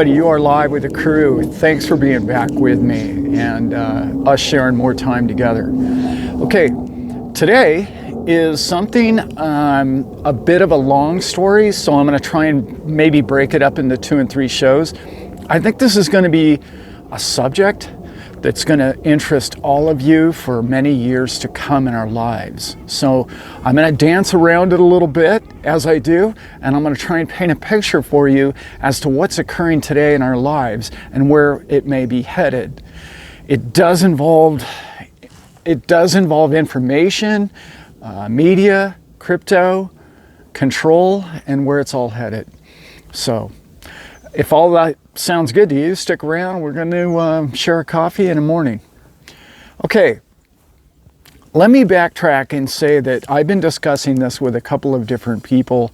You are live with the crew. Thanks for being back with me and us sharing more time together. Okay, today is something a bit of a long story, so I'm going to try and maybe break it up into 2 and 3 shows. I think this is going to be a subject that's going to interest all of you for many years to come in our lives. So I'm going to dance around it a little bit as I do, and I'm going to try and paint a picture for you as to what's occurring today in our lives and where it may be headed. It does involve information, media, crypto, control, and where it's all headed. So if all that sounds good to you, stick around. We're going to share a coffee in the morning. Okay, let me backtrack and say that I've been discussing this with a couple of different people,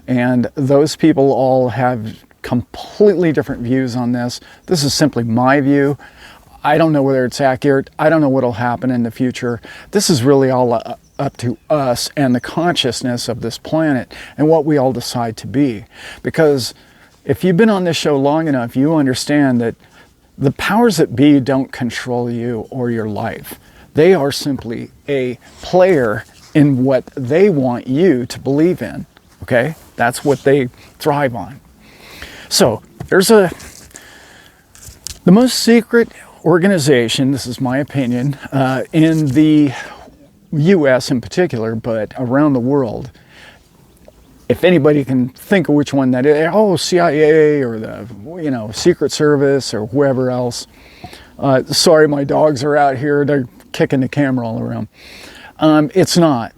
and those people all have completely different views on this. This is simply my view. I don't know whether it's accurate. I don't know what will happen in the future. This is really all up to us and the consciousness of this planet and what we all decide to be. Because if you've been on this show long enough, you understand that the powers that be don't control you or your life. They are simply a player in what they want you to believe in, okay? That's what they thrive on. So there's the most secret organization, this is my opinion, in the US in particular, but around the world. If anybody can think of which one that is, CIA or the Secret Service or whoever else. Sorry, my dogs are out here. They're kicking the camera all around. It's not.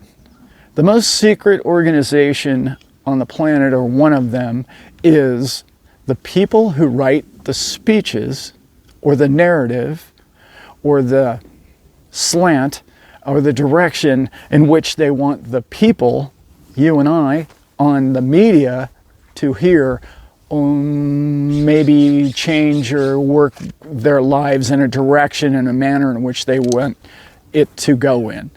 The most secret organization on the planet, or one of them, is the people who write the speeches or the narrative or the slant or the direction in which they want the people, you and I, on the media to hear, maybe change or work their lives in a direction and a manner in which they want it to go in.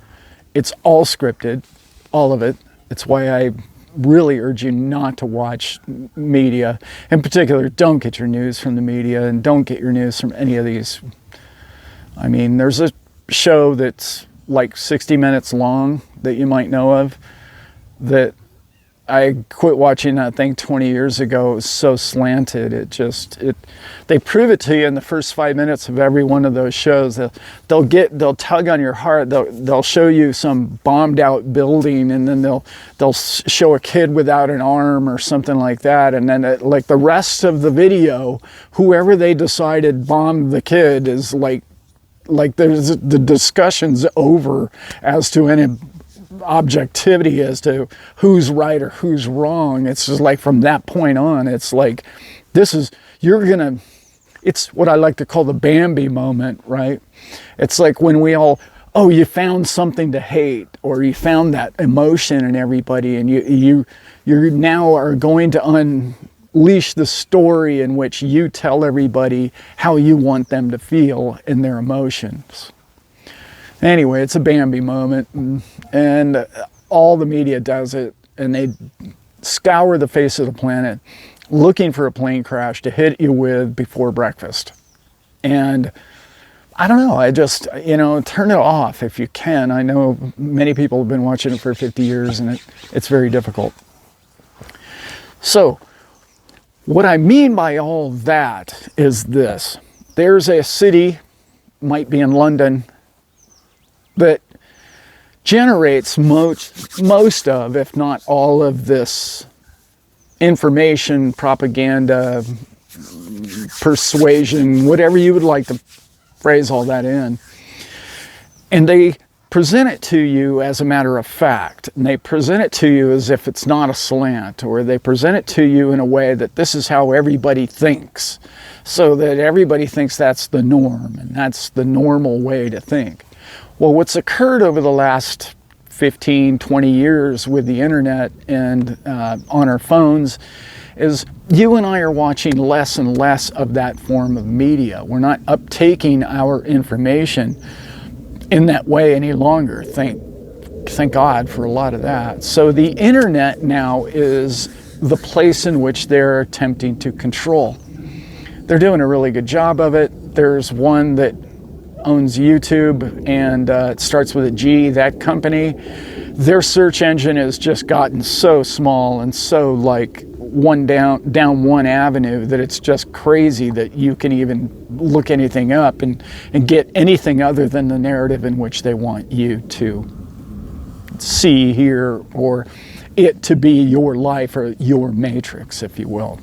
It's all scripted, all of it. It's why I really urge you not to watch media. In particular, don't get your news from the media, and don't get your news from any of these. I mean, there's a show that's like 60 minutes long that you might know of that I quit watching that thing 20 years ago. It was so slanted. They prove it to you in the first 5 minutes of every one of those shows. They'll tug on your heart. They'll show you some bombed out building, and then they'll show a kid without an arm or something like that. And then like the rest of the video, whoever they decided bombed the kid is like there's the discussion's over as to any objectivity as to who's right or who's wrong. It's just like from that point on, it's like it's what I like to call the Bambi moment, right? It's like when we all, you found something to hate, or you found that emotion in everybody, and you now are going to unleash the story in which you tell everybody how you want them to feel in their emotions. Anyway, it's a Bambi moment, and all the media does it, and they scour the face of the planet looking for a plane crash to hit you with before breakfast. And I don't know, I just, turn it off if you can. I know many people have been watching it for 50 years, and it's very difficult. So, what I mean by all that is this. There's a city, might be in London, that generates most of, if not all of this information, propaganda, persuasion, whatever you would like to phrase all that in. And they present it to you as a matter of fact. And they present it to you as if it's not a slant, or they present it to you in a way that this is how everybody thinks, so that everybody thinks that's the norm and that's the normal way to think. Well, what's occurred over the last 15, 20 years with the internet and on our phones is you and I are watching less and less of that form of media. We're not uptaking our information in that way any longer. Thank God for a lot of that. So the internet now is the place in which they're attempting to control. they're doing a really good job of it. There's one that owns YouTube, and it starts with a G, that company. Their search engine has just gotten so small and so like one down one avenue that it's just crazy that you can even look anything up and get anything other than the narrative in which they want you to see, hear, or it to be your life or your matrix, if you will.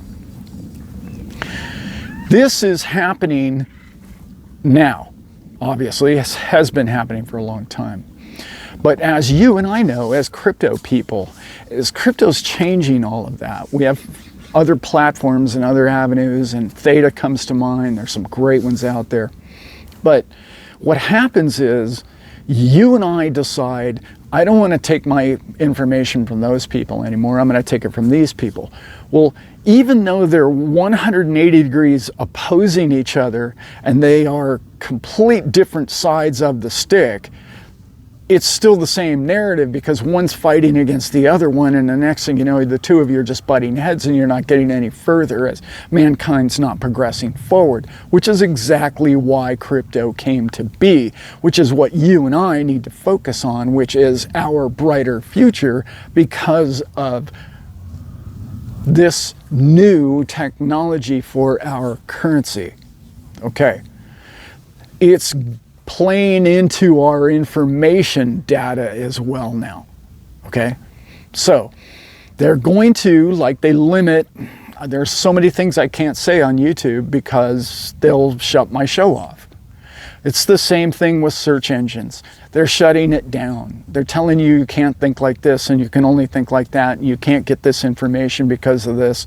This is happening now. Obviously, it has been happening for a long time. But as you and I know, as crypto people, as crypto's changing all of that, we have other platforms and other avenues, and Theta comes to mind. There's some great ones out there. But what happens is you and I decide, I don't want to take my information from those people anymore. I'm going to take it from these people. Well, even though they're 180 degrees opposing each other and they are complete different sides of the stick, it's still the same narrative because one's fighting against the other one, and the next thing you know, the two of you are just butting heads and you're not getting any further as mankind's not progressing forward, which is exactly why crypto came to be, which is what you and I need to focus on, which is our brighter future because of this new technology for our currency. Okay. It's playing into our information data as well now. Okay. So they're going to, like, they limit, there's so many things I can't say on YouTube because they'll shut my show off. It's the same thing with search engines. They're shutting it down. They're telling you you can't think like this and you can only think like that and you can't get this information because of this.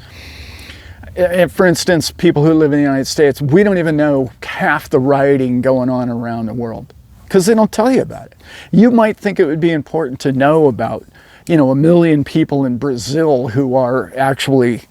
And for instance, people who live in the United States, we don't even know half the rioting going on around the world because they don't tell you about it. You might think it would be important to know about, 1 million people in Brazil who are actually,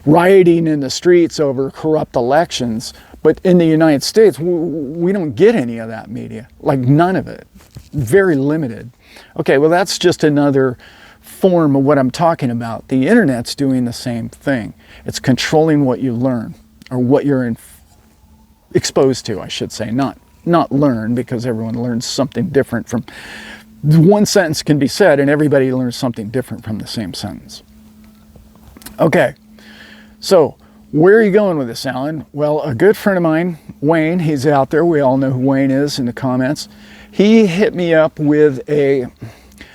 rioting in the streets over corrupt elections. But in the United States, we don't get any of that media, like none of it, very limited. Okay, well, that's just another form of what I'm talking about. The internet's doing the same thing. It's controlling what you learn, or what you're exposed to, I should say, not learn, because everyone learns something different from, one sentence can be said and everybody learns something different from the same sentence. Okay, so where are you going with this, Alan? Well, a good friend of mine, Wayne, he's out there. We all know who Wayne is in the comments. He hit me up with a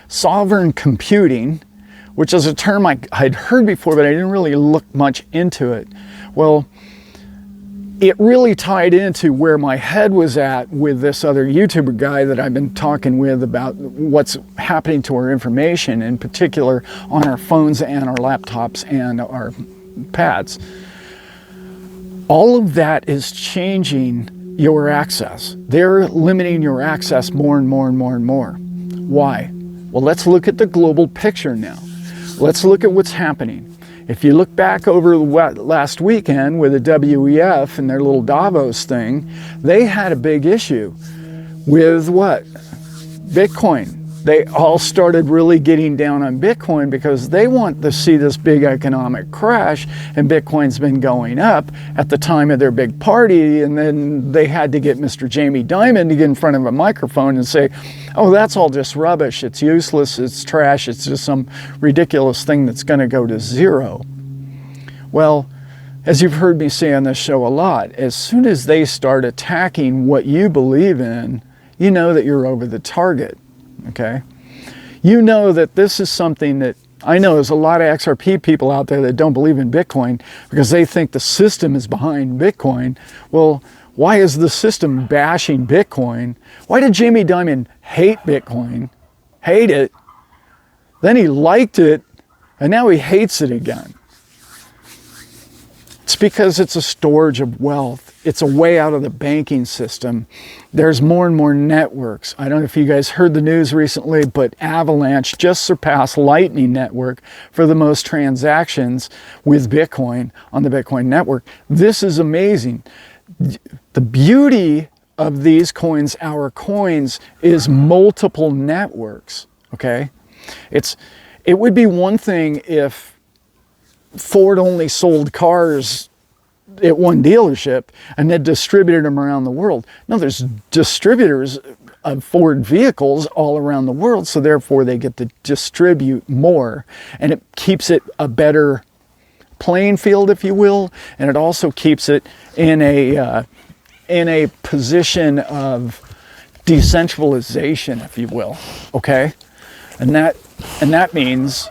sovereign computing, which is a term I'd heard before, but I didn't really look much into it. Well, it really tied into where my head was at with this other YouTuber guy that I've been talking with about what's happening to our information, in particular on our phones and our laptops and our pads. All of that is changing your access. They're limiting your access more and more and more and more. Why? Well, let's look at the global picture now. Let's look at what's happening. If you look back over last weekend with the WEF and their little Davos thing, they had a big issue with what? Bitcoin. They all started really getting down on Bitcoin because they want to see this big economic crash, and Bitcoin's been going up at the time of their big party, and then they had to get Mr. Jamie Dimon to get in front of a microphone and say, oh, that's all just rubbish, it's useless, it's trash, it's just some ridiculous thing that's going to go to zero. Well, as you've heard me say on this show a lot, as soon as they start attacking what you believe in, you know that you're over the target. Okay, you know that this is something that I know there's a lot of XRP people out there that don't believe in Bitcoin because they think the system is behind Bitcoin. Well, why is the system bashing Bitcoin? Why did Jamie Dimon hate Bitcoin? Hate it. Then he liked it, and now he hates it again. It's because it's a storage of wealth. It's a way out of the banking system. There's more and more networks. I don't know if you guys heard the news recently, but Avalanche just surpassed Lightning Network for the most transactions with Bitcoin on the Bitcoin network. This is amazing. The beauty of these coins, our coins, is multiple networks, okay? It would be one thing if Ford only sold cars at one dealership and then distributed them around the world. No, there's distributors of Ford vehicles all around the world, so therefore they get to distribute more, and it keeps it a better playing field, if you will, and it also keeps it in a position of decentralization, if you will. Okay, and that means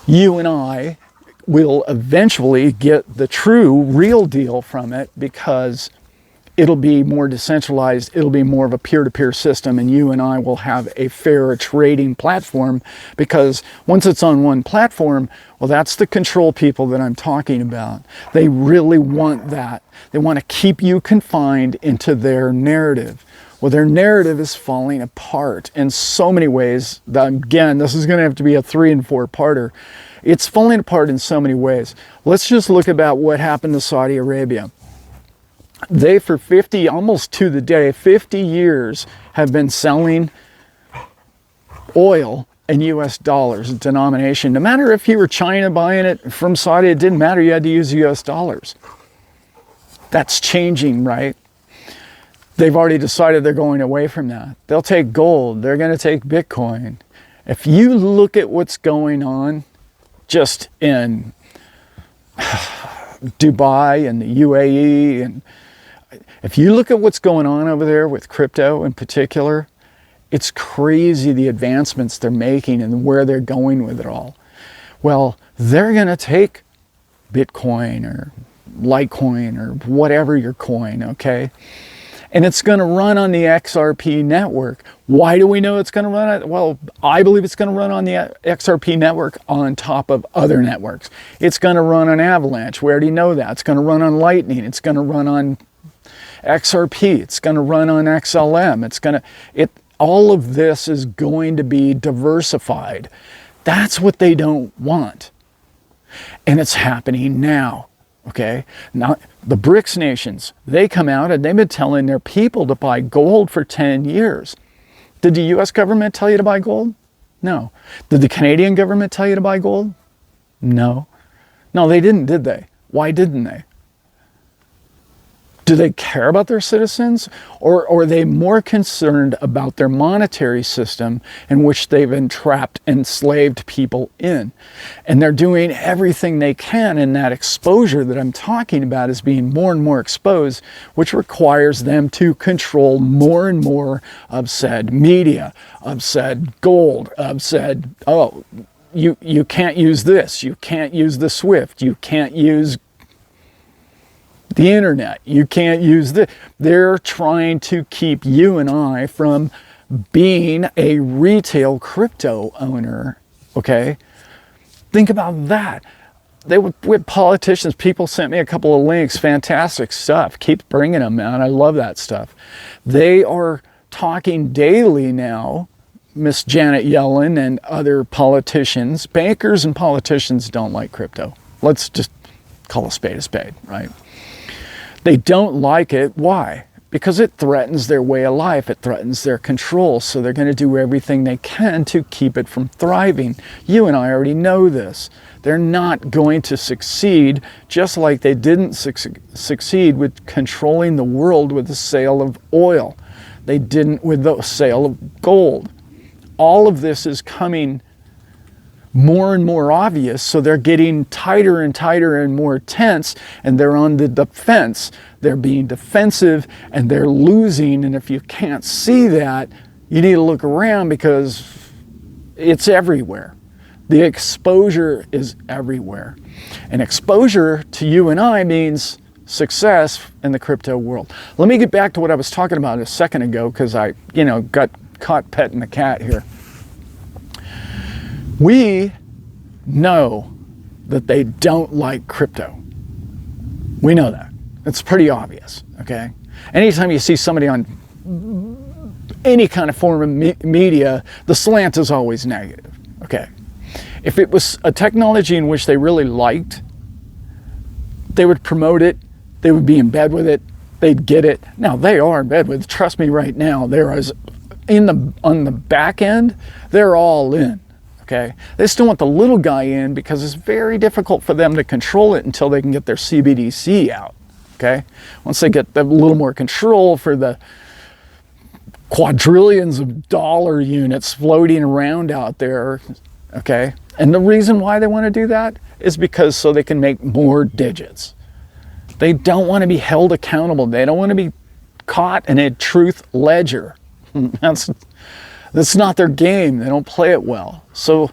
you and I will eventually get the true, real deal from it, because it'll be more decentralized, it'll be more of a peer-to-peer system, and you and I will have a fairer trading platform, because once it's on one platform, well, that's the control people that I'm talking about. They really want that. They want to keep you confined into their narrative. Well, their narrative is falling apart in so many ways. Again, this is going to have to be a 3- and 4-parter. It's falling apart in so many ways. Let's just look about what happened to Saudi Arabia. They, for 50, almost to the day, 50 years, have been selling oil in US dollars denomination. No matter if you were China buying it from Saudi, it didn't matter. You had to use US dollars. That's changing, right? They've already decided they're going away from that. They'll take gold. They're going to take Bitcoin. If you look at what's going on just in Dubai and the UAE, and if you look at what's going on over there with crypto in particular, it's crazy the advancements they're making and where they're going with it all. Well, they're going to take Bitcoin or Litecoin or whatever your coin, okay? And it's going to run on the XRP network. Why do we know it's going to run it? Well, I believe it's going to run on the XRP network on top of other networks. It's going to run on Avalanche. We already know that. It's going to run on Lightning. It's going to run on XRP. It's going to run on XLM. All of this is going to be diversified. That's what they don't want. And it's happening now. Okay, now the BRICS nations, they come out and they've been telling their people to buy gold for 10 years. Did the US government tell you to buy gold? No. Did the Canadian government tell you to buy gold? No. No, they didn't, did they? Why didn't they? Do they care about their citizens, or are they more concerned about their monetary system in which they've entrapped, enslaved people in? And they're doing everything they can, and that exposure that I'm talking about is being more and more exposed, which requires them to control more and more of said media, of said gold, of said, oh, you can't use this, you can't use the SWIFT, you can't use the internet, you can't use this. They're trying to keep you and I from being a retail crypto owner, okay? Think about that. With politicians, people sent me a couple of links, fantastic stuff. Keep bringing them, man. I love that stuff. They are talking daily now, Miss Janet Yellen and other politicians. Bankers and politicians don't like crypto. Let's just call a spade, right? They don't like it. Why? Because it threatens their way of life. It threatens their control. So they're going to do everything they can to keep it from thriving. You and I already know this. They're not going to succeed, just like they didn't succeed with controlling the world with the sale of oil. They didn't with the sale of gold. All of this is coming more and more obvious, so they're getting tighter and tighter and more tense, and they're on the defense. They're being defensive and they're losing, and if you can't see that, you need to look around, because it's everywhere. The exposure is everywhere. And exposure to you and I means success in the crypto world. Let me get back to what I was talking about a second ago, because I, got caught petting the cat here. We know that they don't like crypto. We know that. It's pretty obvious, okay? Anytime you see somebody on any kind of form of media, the slant is always negative, okay? If it was a technology in which they really liked, they would promote it, they would be in bed with it, they'd get it. Now, they are in bed with it. Trust me right now, on the back end, they're all in. okay? They still want the little guy in because it's very difficult for them to control it until they can get their CBDC out, okay? Once they get a little more control for the quadrillions of dollar units floating around out there, okay? And the reason why they want to do that is because so they can make more digits. They don't want to be held accountable. They don't want to be caught in a truth ledger. That's not their game. They don't play it well. So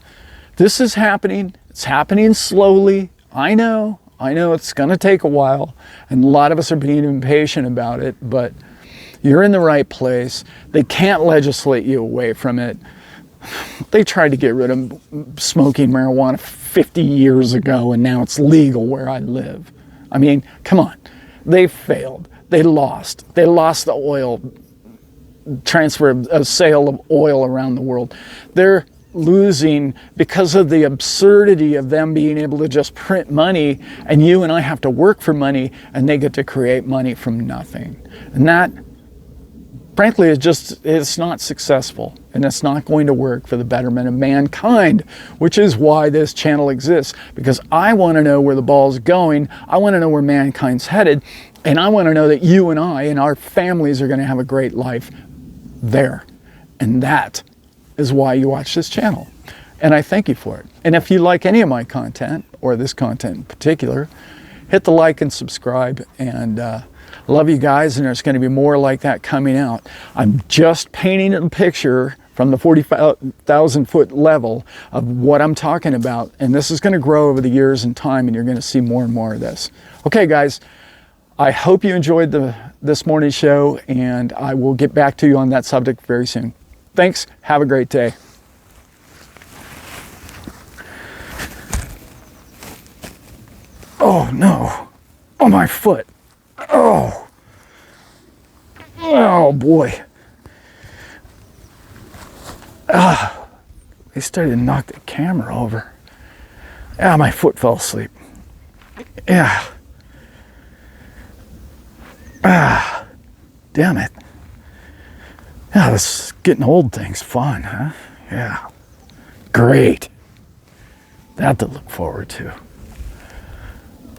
this is happening. It's happening slowly. I know it's going to take a while, and a lot of us are being impatient about it, but you're in the right place. They can't legislate you away from it. They tried to get rid of smoking marijuana 50 years ago, and now it's legal where I live. I mean, come on. They failed. They lost. They lost the oil transfer of sale of oil around the world. They're losing because of the absurdity of them being able to just print money, and you and I have to work for money, and they get to create money from nothing. And that, frankly, it's not successful, and it's not going to work for the betterment of mankind, which is why this channel exists, because I want to know where the ball's going. I want to know where mankind's headed, and I want to know that you and I and our families are going to have a great life there. And that is why you watch this channel. And I thank you for it. And if you like any of my content, or this content in particular, hit the like and subscribe. And love you guys, and there's going to be more like that coming out. I'm just painting a picture from the 40,000 foot level of what I'm talking about. And this is going to grow over the years and time, and you're going to see more and more of this. Okay, guys. I hope you enjoyed this morning's show, and I will get back to you on that subject very soon. Thanks. Have a great day. Oh, no. Oh, my foot. Oh. Oh, boy. They started to knock the camera over. My foot fell asleep. Yeah. Damn it. Yeah, this getting old thing's fun, huh? Yeah. Great. That to look forward to.